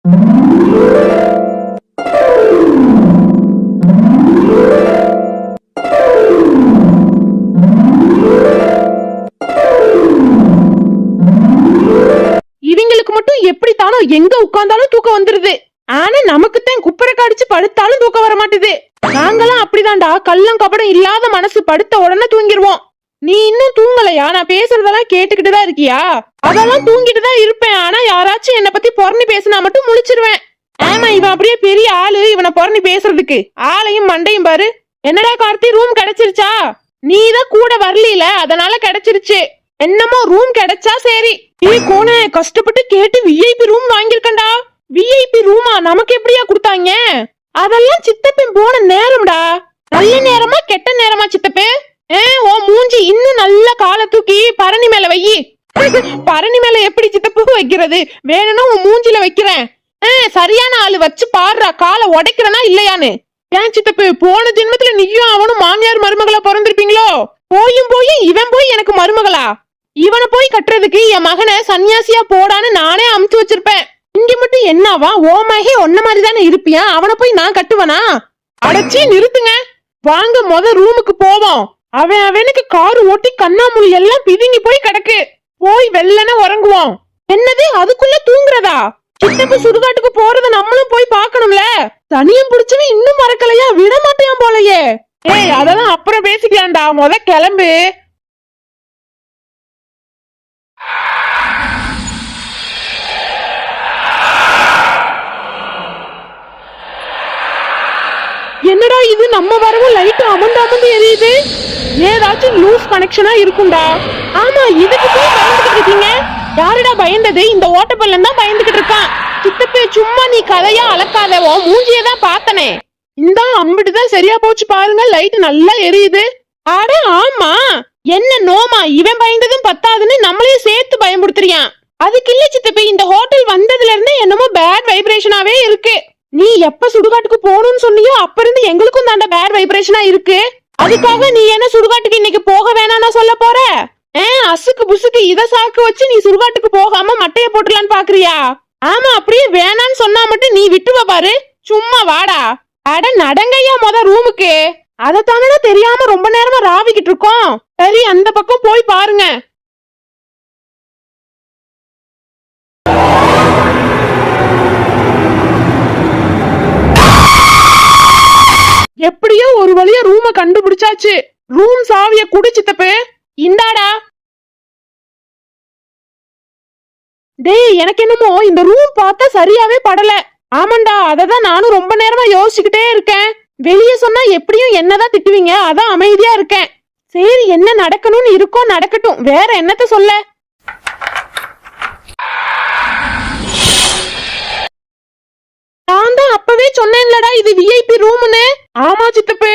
இவங்களுக்கு மட்டும் எப்படித்தானோ எங்க உட்கார்ந்தாலும் தூக்கம் வந்துருது. ஆனா நமக்குத்தான் குப்பரை கடிச்சு படுத்தாலும் தூக்கம் வர மாட்டுது. நாங்கெல்லாம் அப்படிதான்டா, கள்ளம் கபடம் இல்லாத மனசு, படுத்த உடனே தூங்கிடுவோம். நீ இன்னும் தூங்கலையா? நான் பேசுறதெல்லாம் கேட்டுக்கிட்டுதான் இருக்கியா? அதெல்லாம் தூங்கிட்டுதான் இருப்பேன். ஆனா யாராச்சும் என்ன பத்தி பொறணி பேசினா மட்டும் முழிச்சிருவேன். ஆமா, இவன் அப்படியே பெரிய ஆளு, இவனை பொறணி பேசுறதுக்கு. ஆளையும் மண்டையும் பாரு. என்னடா கார்த்தி, ரூம் கிடைச்சிருச்சா? நீதான் கூட வரல, அதனால கிடைச்சிருச்சு. என்னமோ ரூம் கிடைச்சா சரி. கோனே, கஷ்டப்பட்டு கேட்டு விஐபி ரூம் வாங்கிருக்கண்டா. விஐபி ரூமா? நமக்கு எப்படியா கொடுத்தாங்க? அதெல்லாம் சித்தப்பன் போன நேரம்டா. நல்ல நேரமா கெட்ட நேரமா சித்தப்பே? ஓ மூஞ்சி இன்னும் நல்ல காலை தூக்கி பரணி மேல வையி. பரணி மேல எப்படி சித்தப்பு வைக்கிறது? வேணும்னா உன் மூஞ்சில வைக்கிறேன். சரியான ஆளு வச்சு பாடுறா, காலை உடைக்கிறனா இல்லையான்னு. ஏன் சித்தப்பு, போன ஜென்மத்துல நீயும் அவனும் மாமியார் மருமகளா பிறந்திருப்பீங்களோ? போயும் இவன் போய் எனக்கு மருமகளா? இவனை போய் கட்டுறதுக்கு என் மகனை சன்னியாசியா போடான்னு நானே அமுச்சு வச்சிருப்பேன். இங்க மட்டும் என்னவா, ஓ மகே ஒன்ன மாதிரிதானே இருப்பியா? அவனை போய் நான் கட்டுவனா? அடைச்சி நிறுத்துங்க, வாங்க முத ரூமுக்கு போவோம். அவனுக்கு காரு ஓட்டி கண்ணாமூலி எல்லாம் பிதுங்கி போய் கிடக்கு. போய் வெள்ளன உறங்குவோம். என்னது, அதுக்குள்ள தூங்குறதா? சித்தப்பு சுடுகாட்டுக்கு போறத நம்மளும் போய் பாக்கணும்ல. தனியும் புடிச்சவன் இன்னும் மறக்கலையா? விட மாட்டேன் போலயே. அதெல்லாம் அப்புறம் பேசிக்கலாம்டா, முத கிளம்பு. என்னடா இது, நம்ம வரவும் லைட் அமர்ந்து எரியுது. ஏதாச்சும் லூஸ் கனெக்ஷனா இருக்கும்டா. ஆமா, இதுக்கு போய் பயந்துகிட்டு இருக்கீங்க. யாருடா பயந்தது? இந்த ஓட்டப்பள்ளம் தான் பயந்துகிட்டு இருக்கான். சித்தப்பே, சும்மா நீ கதையா அளக்காதவோ, மூஞ்சியதான் பார்த்தனே. இந்த அம்பிட்டுதான் சரியா போச்சு பாருங்க, லைட் நல்லா எரியுது. அட ஆமா, என்ன நோமா, இவன் பயந்ததும் பத்தாதுன்னு நம்மளையும் சேர்த்து பயமுறுத்துறியான். அதுக்கு இல்ல சித்தப்பே, இந்த ஹோட்டல் வந்ததுல இருந்து என்னமோ பேட் வைப்ரேஷனாவே இருக்கு. நீ எப்ப சுடுகாட்டுக்கு போகணும்னு சொன்னியோ அப்ப இருந்து எங்களுக்கும் தாண்ட பேட் வைப்ரேஷனா இருக்கு. அதுக்காக நீ என்ன சுடுகாட்டுக்கு இன்னைக்கு போக வேணாம்னா சொல்ல போற? அசுக்கு புசுக்கு இத சாக்கு வச்சு நீ சுடுகாட்டுக்கு போகாம மட்டைய போட்டுலான்னு பாக்குறியா? ஆமா, அப்படியே வேணான்னு சொன்னா மட்டும் நீ விட்டுவ பாரு. சும்மா வாடா. அட நடங்கையா முத ரூமுக்கு. அதத்தானே தெரியாம ரொம்ப நேரமா ராவிக்கிட்டு இருக்கோம். சரி, அந்த பக்கம் போய் பாருங்க. எப்படியோ ஒரு வழியா ரூம கண்டுபிடிச்சாச்சு. ரூம் சாவிய குடு சித்தப்பு. இந்தாடா. டேய், எனக்கு என்னமோ இந்த ரூம் பார்த்தா சரியாவே படல. ஆமாண்டா, அததான் நானும் ரொம்ப நேரமா யோசிச்சுக்கிட்டே இருக்கேன். வெளியே சொன்னா எப்படியும் என்னதான் திட்டுவீங்க, அதான் அமைதியா இருக்கேன். சரி, என்ன நடக்கணும்னு இருக்கோ நடக்கட்டும், வேற என்னத்த சொல்ல. நான் தான் அப்பவே சொன்னேன்லடா இது விஐபி ரூம்னு. ஆமா சித்தப்பு.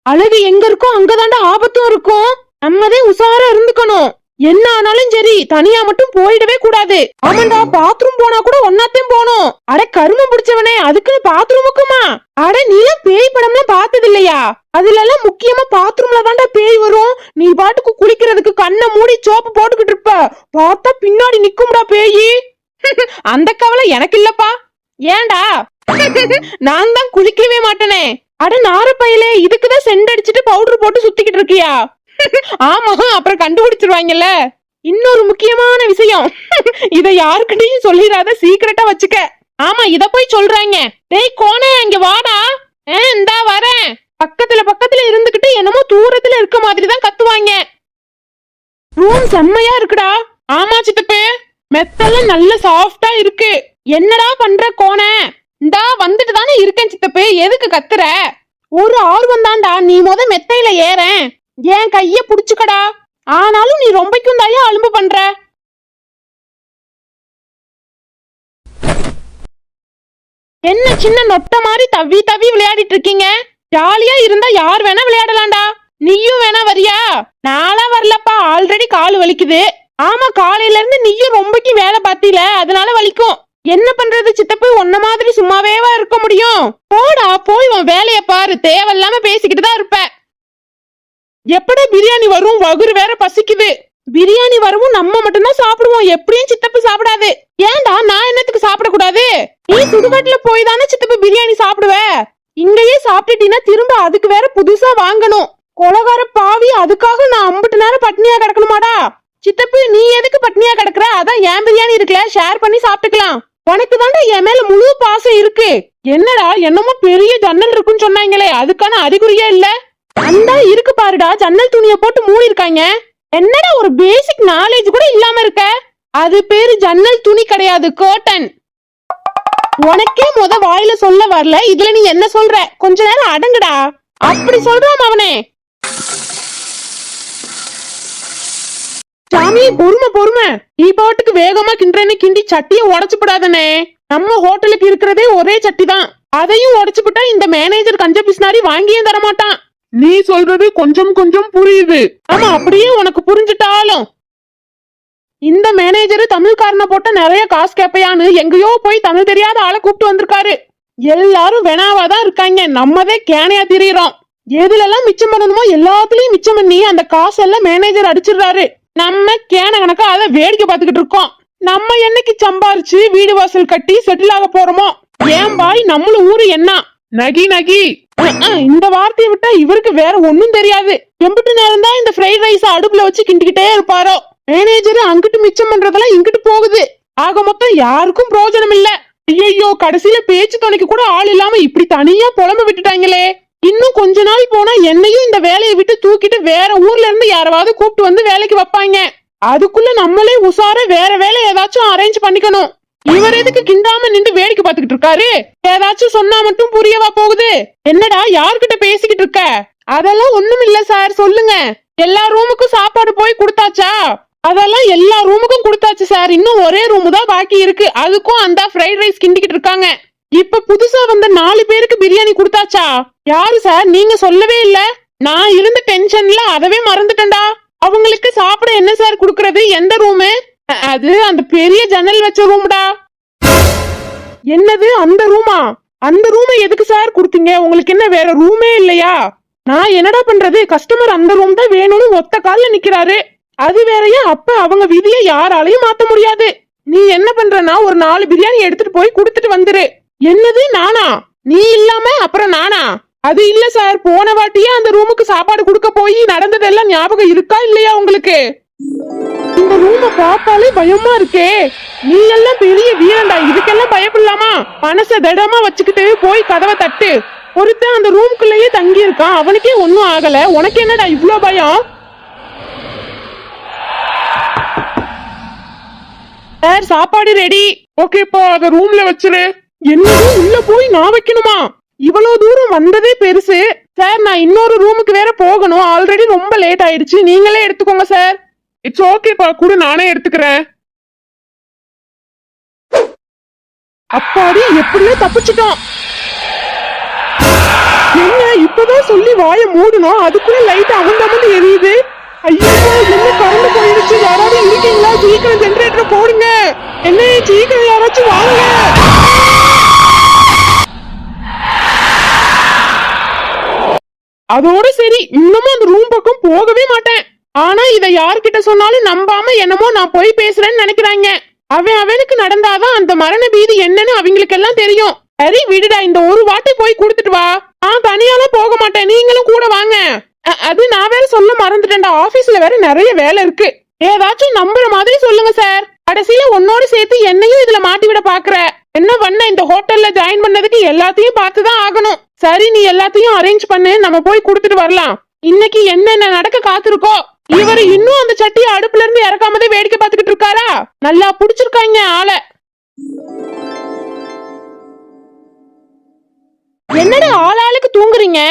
அழகு எங்க இருக்கோ அங்கதாண்டா ஆபத்தும் இருக்கும். நம்மதே உசாரா இருந்துக்கணும். என்ன ஆனாலும் சரி, தனியா மட்டும் போயிடவே கூடாது. ஆமாண்டா, பாத்ரூம் போனா கூட ஒன்னாத்தையும் போகணும். அட கருமம் பிடிச்சவனே, அதுக்குன்னு பாத்ரூமுக்குமா? அட நீலாம் பேய் படம்லாம் பார்த்தது இல்லையா? அதுல எல்லாம் முக்கியமா பாத்ரூம்ல தாண்டா பேய் வரும். நீ பாட்டுக்கு குளிக்கிறதுக்கு கண்ணை மூடி சோப்பு போட்டுக்கிட்டு இருப்ப, பார்த்தா பின்னாடி நிக்கும்டா பேயி. அந்த கவலை எனக்கு இல்லப்பா. ஏண்டா? நான் தான் குளிக்கவே மாட்டேனே. அட நாரப்பையிலே, இதுக்குதான் சென்ட் அடிச்சுட்டு பவுடர் போட்டு சுத்திக்கிட்டு இருக்கியா? ஆமா, அப்புறம் கண்டுபிடிச்சிருவாங்கல்ல. இன்னொரு முக்கியமான விஷயம், இத யாருக்கிட்டையும் சொல்லிடாத, சீக்கிரட்டா வச்சுக்க. ஆமா, இத போய் சொல்றாங்க. டேய் கோனே, அங்க வாடா. இந்தா வரேன். பக்கத்துல இருந்துகிட்டு என்னமோ தூரத்துல இருக்க மாதிரிதான் கத்துவாங்க. ரூம் செம்மையா இருக்குடா. ஆமா சித்தப்பே, மெத்தெல்லாம் நல்ல சாஃப்டா இருக்கு. என்னடா பண்ற கோனே? இந்தா வந்துட்டு தானே இருக்கேன் சித்தப்பே, எதுக்கு கத்துற? ஒரு ஆர்வம் தான்டா, நீ முத மெத்தையில ஏறேன். ஏன் கைய புடிச்சுக்கடா. ஆனாலும் நீ ரொம்பக்கும் தாயா அலும்பு பண்ற. என்ன சின்ன நொட்ட மாதிரி தவி தவி விளையாடிட்டு இருக்கீங்க? ஜாலியா இருந்தா யார் வேணா விளையாடலாம்டா. நீயும் வேணா வரியா? நாளா வரலப்பா, ஆல்ரெடி கால் வலிக்குது. ஆமா, காலையில இருந்து நீயும் ரொம்பக்கு வேலை பாத்தீல, அதனால வலிக்கும். என்ன பண்றது சித்தப்பு, உன்ன மாதிரி சும்மாவேவா இருக்க முடியும்? போடா, போய் உன் வேலைய பாரு. தேவையில்லாம பேசிக்கிட்டு தான் இருப்ப. எப்படா பிரியாணி வரும்? வகுறு வேற பசிக்குது. பிரியாணி வரவும் நம்ம மட்டும்தான் சாப்பிடுவோம், எப்படியும் சித்தப்பு சாப்பிடாது. ஏன்டா, நான் என்னத்துக்கு சாப்பிட நீ சுடுகாட்டுல போய் தானே சித்தப்பு பிரியாணி சாப்பிடுவ. இங்கேயே சாப்பிட்டுட்டீங்கன்னா திரும்ப அதுக்கு வேற புதுசா வாங்கணும். கொலகார பாவி, அதுக்காக நான் அம்பிட்டு நேரம் பட்னியா கிடக்கணுமாடா? சித்தப்பு நீ எதுக்கு பட்னியா கிடக்குற? அதான் என் பிரியாணி இருக்குல்ல, ஷேர் பண்ணி சாப்பிட்டுக்கலாம். உனக்கு தாண்டா என் மேல முழு பாசம் இருக்கு. என்னடா என்னமோ பெரிய ஜன்னல் இருக்குன்னு சொன்னாங்களே, அதுக்கான அறிகுறியே இல்ல. அந்த இருக்கு பாருடா, ஜன்னல் துணிய போட்டு மூடி இருக்காங்க. என்னடா ஒரு பேசிக் நாலேஜ் கூட இல்லாம இருக்க? அது பேரு ஜன்னல் துணி கிடையாது, கர்டன். உனக்கே வாயில சொல்ல வரல, இதுல நீ என்ன சொல்ற? கொஞ்ச நேரம் அடங்குடா. அப்படி சொல்றான் அவனே. சாமி பொறுமை. நீ பாட்டுக்கு வேகமா கிண்டுறேன்னு கிண்டி சட்டிய உடைச்சு போடாதனே. நம்ம ஹோட்டலுக்கு இருக்கிறதே ஒரே சட்டி தான், அதையும் உடைச்சு விட்டா இந்த மேனேஜர் கஞ்ச பிஸ்னாரி வாங்கியே தர மாட்டான். நீ சொல்றது கொஞ்சம் கொஞ்சம் புரியுது. ஆமா, அப்படியே உனக்கு புரிஞ்சுட்டாலும் இந்த மேனேஜர் தமிழ்காரனை போட்ட நிறைய காசு கேப்பையான்னு எங்கேயோ போய் தமிழ் தெரியாத ஆளை கூப்பிட்டு வந்திருக்காரு. எல்லாரும் வெனாவாதான் இருக்காங்க, நம்மதே கேனையா திரியிறோம். எதுல எல்லாம் மிச்சம் பண்ணணுமோ எல்லாத்துலயும் மிச்சம் பண்ணி அந்த காசெல்லாம் மேனேஜர் அடிச்சிடுறாரு. நம்ம கேன கணக்கா அதை வேடிக்கை பார்த்துக்கிட்டு இருக்கோம். நம்ம என்னைக்கு சம்பாரிச்சு வீடு வாசல் கட்டி செட்டில் ஆக போறோமோ? ஏன் பாய், நம்மள ஊரு என்ன நகி நகி. இந்த வார்த்தையை விட்டா இவருக்கு வேற ஒண்ணும் தெரியாது. எம்பிட்டு நேரம் தான் இந்த ஃப்ரைட் ரைஸ் அடுப்புல வச்சு கிண்டிக்கிட்டே இருப்பாரோ. மேனேஜர் அங்கிட்டு மிச்சம் பண்றதெல்லாம் இங்கிட்டு போகுது. ஆக மொத்தம் யாருக்கும் பிரயோஜனம் இல்ல. ஐயோ, கடைசியில பேச்சு துணைக்கு கூட ஆள் இல்லாம இப்படி தனியா புலம்ப விட்டுட்டாங்களே. இன்னும் கொஞ்ச நாள் போனா என்னையும் இந்த வேலையை விட்டு தூக்கிட்டு வேற ஊர்ல இருந்து யாராவது கூப்பிட்டு வந்து வேலைக்கு வைப்பாங்க. அதுக்குள்ள நம்மளே உசார வேற வேலை ஏதாச்சும் அரேஞ்ச் பண்ணிக்கணும். இவர் எதுக்கு கிண்டாம நின்று வேடிக்கை பார்த்துக்கிட்டு இருக்காரு? ஏதாச்சும் சொன்னா மட்டும் புரியவா போகுது? என்னடா யார்கிட்ட பேசிக்கிட்டு இருக்க? அதெல்லாம் ஒண்ணும் இல்ல சார், சொல்லுங்க. எல்லா ரூமுக்கும் சாப்பாடு போய் கொடுத்தாச்சா? அதெல்லாம் எல்லா ரூமுக்கும் கொடுத்தாச்சு சார். இன்னும் ஒரே ரூம் தான் பாக்கி இருக்கு, அதுக்கும் அந்த ஃப்ரைட் ரைஸ் கிண்டிக்கிட்டு இருக்காங்க. இப்ப புதுசா வந்த 4 பேருக்கு பிரியாணி கொடுத்தாச்சா? யாரு சார்? நீங்க சொல்லவே இல்ல. நான் இருந்த டென்ஷன்ல அதவே மறந்துட்டேன்டா. அவங்களுக்கு சாப்பிட என்ன சார் குடுக்கறது? எந்த ரூமு? அது அந்த பெரிய ஜன்னல் வச்ச ரூம்டா. என்னது அந்த ரூமா? அந்த ரூமை எதுக்கு சார் கொடுத்தீங்க? உங்களுக்கு என்ன வேற ரூமே இல்லையா? நான் என்னடா பண்றது? கஸ்டமர் அந்த ரூம் தான் வேணும்னு ஒத்த கால்ல நிக்கிறாரு. அது வேறையா? அப்ப அவங்க விதிய யாராலையும் மாத்த முடியாது. நீ என்ன பண்றனா, ஒரு 4 பிரியாணி எடுத்துட்டு போய் குடுத்துட்டு வந்துரு. என்னது நானா? நீ இல்லாம அப்புறம் நானா? அது இல்ல சார், போன வாட்டியே அந்த ரூமுக்கு சாப்பாடு கொடுக்க போய் நடந்ததெல்லாம் ஞாபகம் இருக்கா இல்லையா உங்களுக்கு? இந்த ரூம பார்த்தாலே பயமா இருக்கே. நீ எல்லாம் பெரிய வீரண்டா, இதுக்கெல்லாம் பயப்படலாமா? மனச திடமா வச்சுக்கிட்டு போய் கதவை தட்டு. ஒருத்தன் அந்த ரூமுக்குள்ளேயே தங்கி இருக்கான், அவனுக்கே ஒன்னும் ஆகல, உனக்கு என்னடா இவ்ளோ பயம்? சார் சாப்பாடு ரெடி. ஓகேப்பா, அத ரூம்ல வச்சிரு. என்னது உள்ள போய் நான் வைக்கணுமா? இவ்வளவு தூரம் வந்ததே பெருசு. சார் நான் இன்னொரு ரூமுக்கு வேற போகணும், ஆல்ரெடி ரொம்ப லேட் ஆயிடுச்சு, நீங்களே எடுத்துக்கோங்க சார். இட்ஸ் ஓகேப்பா, கூட நானே எடுத்துக்கிறேன். அப்பாடி, எப்படியோ தப்பிச்சிட்டோம். என்ன இப்பதான் சொல்லி வாய மூடணும், அதுக்குள்ள லைட் அமர்ந்து எரியுது. ஐயோ, என்ன கரண்ட் போயிடுச்சு. யாராவது இருக்கீங்களா? சீக்கிரம் ஜெனரேட்டர் போடுங்க. என்ன சீக்கிரம் யாராச்சும் வாங்க. அதோட சரி, இன்னமும் அந்த ரூம் பக்கம் போகவே மாட்டேன். ஆனா இத யார்கிட்ட சொன்னாலும் நம்பாம என்னமோ நான் போய் பேசுறேன்னு நினைக்கிறாங்க. அவனுக்கு நடந்தாதான் அந்த மரண பீதி என்னன்னு அவங்களுக்கு எல்லாம் தெரியும். சரி விடுடா, இந்த ஒரு வாட்டி போய் கொடுத்துட்டு வா. நான் தனியாலாம் போக மாட்டேன், நீங்களும் கூட வாங்க. அது நான் வேற சொல்ல மறந்துட்டேன்டா, ஆபீஸ்ல வேற நிறைய வேலை இருக்கு. ஏதாச்சும் நம்புற மாதிரி சொல்லுங்க சார். கடைசியில உன்னோட சேர்த்து என்னையும் இதுல மாட்டி விட பாக்குற. என்ன பண்ண, இந்த ஹோட்டல்ல ஜாயின் பண்ணதுக்கு எல்லாத்தையும் பார்த்துதான் ஆகணும். சரி, நீ எல்லாத்தையும் அரேஞ்ச் பண்ணு, நம்ம போய் கொடுத்துட்டு வரலாம். இன்னைக்கு என்னென்ன நடக்க காத்திருக்கோ. இவரு இன்னும் அந்த சட்டியை அடுப்புல இருந்து இறக்காமதே வேடிக்கை பார்த்துக்கிட்டு இருக்காரா? நல்லா புடிச்சிருக்காங்க ஆள. என்னடா ஆளாளுக்கு தூங்குறீங்க?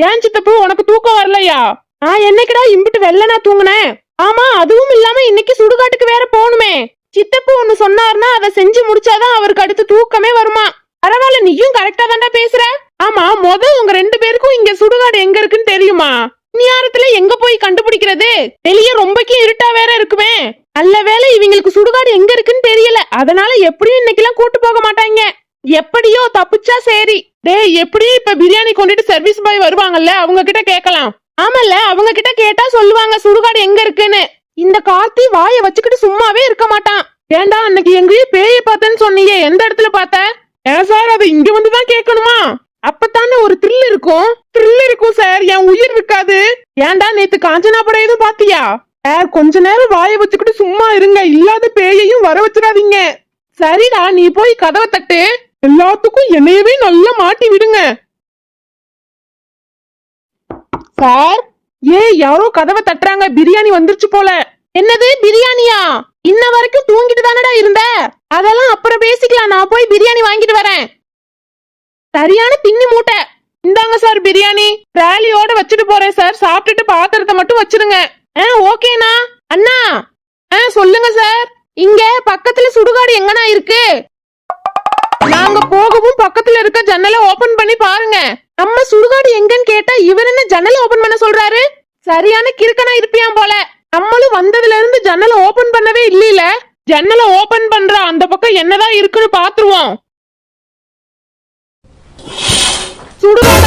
ஏன் சித்தப்பு, உனக்கு தூக்கம் வரலையா? நான் என்னைக்குடா இம்பிட்டு வெள்ளனா தூங்குனேன்? ஆமா, அதுவும் இல்லாம இன்னைக்கு சுடுகாட்டுக்கு வேற போகணுமே. சித்தப்பு ஒண்ணு சொன்னார்னா அதை செஞ்சு முடிச்சாதான் அவருக்கு அடுத்து தூக்கமே வருமா. பரவாயில்ல, நீயும் கரெக்டா தான்டா பேசுற. ஆமா, உங்க 2 பேருக்கும் இங்க சுடுகாடு எங்க இருக்குன்னு தெரியுமா? நேரத்துல எங்க போய் கண்டுபிடிக்கிறது? வெளியே ரொம்பக்கே இருட்டா வேற இருக்குமே. நல்ல வேலை இவங்களுக்கு சுடுகாடு எங்க இருக்குன்னு தெரியல, அதனால எப்படியும் இன்னைக்கெல்லாம் கூட்டு போக மாட்டாங்க. எப்படியோ தப்பிச்சா சரி. டேய், எப்படியும் இப்ப பிரியாணி கொண்டுட்டு சர்வீஸ் பாய் வருவாங்கல்ல, அவங்க கிட்ட கேட்கலாம். ஆமல்ல, அவங்க கிட்ட கேட்டா சொல்லுவாங்க சுடுகாடு எங்க இருக்குன்னு. இந்த கார்த்தி வாய வச்சுக்கிட்டு சும்மாவே இருக்க மாட்டான். ஏண்டா, அன்னைக்கு எங்கேயும் பேய பார்த்தேன்னு சொன்னீங்க, எந்த இடத்துல பார்த்த? ஏன் சார் அதை இங்க வந்துதான் கேட்கணுமா? அப்பத்தானே ஒரு த்ரில் இருக்கும். த்ரில் இருக்கும் சார், என் உயிர் இருக்காது. ஏன்டா நேத்து காஞ்சனா படம் எதுவும் பாத்தியா? சார் கொஞ்ச நேரம் வாயை வச்சுக்கிட்டு சும்மா இருங்க, இல்லாத பேயையும் வர வச்சிடாதீங்க. சரிடா, நீ போய் கதவை தட்டு. எல்லாத்துக்கும் என்னையவே நல்லா மாட்டி விடுங்க. சார், யாரோ கதவை தட்டுறாங்க. பிரியாணி வந்துருச்சு போல. என்னது பிரியாணியா? இன்ன வரைக்கும் தூங்கிட்டு தானடா இருந்த. அதெல்லாம் அப்புறம் பேசிக்கலாம், நான் போய் பிரியாணி வாங்கிட்டு வரேன். சரியான தின்னி மூட்டை. இந்தாங்க சார் பிரியாணி. ரேலியோட வச்சுட்டு போறேன் சார். சாப்பிட்டுட்டு பாத்திரத்தை மட்டும் வச்சிருங்க. ஓகேண்ணா. அண்ணா, சொல்லுங்க சார். இங்க பக்கத்துல சுடுகாடு எங்கண்ணா இருக்கு? நாங்க போகவும் பக்கத்துல இருக்க ஜன்னலை ஓபன் பண்ணி பாருங்க. நம்ம சுடுகாடு எங்கன்னு கேட்டா இவர் என்ன ஜன்னலை ஓபன் பண்ண சொல்றாரு? சரியான கிறுக்கனா இருப்பியாம் போல. நம்மளும் வந்ததுல இருந்து ஜன்னலை ஓபன் பண்ணவே இல்லையில. ஜன்னலை ஓபன் பண்ற அந்த பக்கம் என்னதான் இருக்குன்னு பாத்துருவோம். சுடுகாடு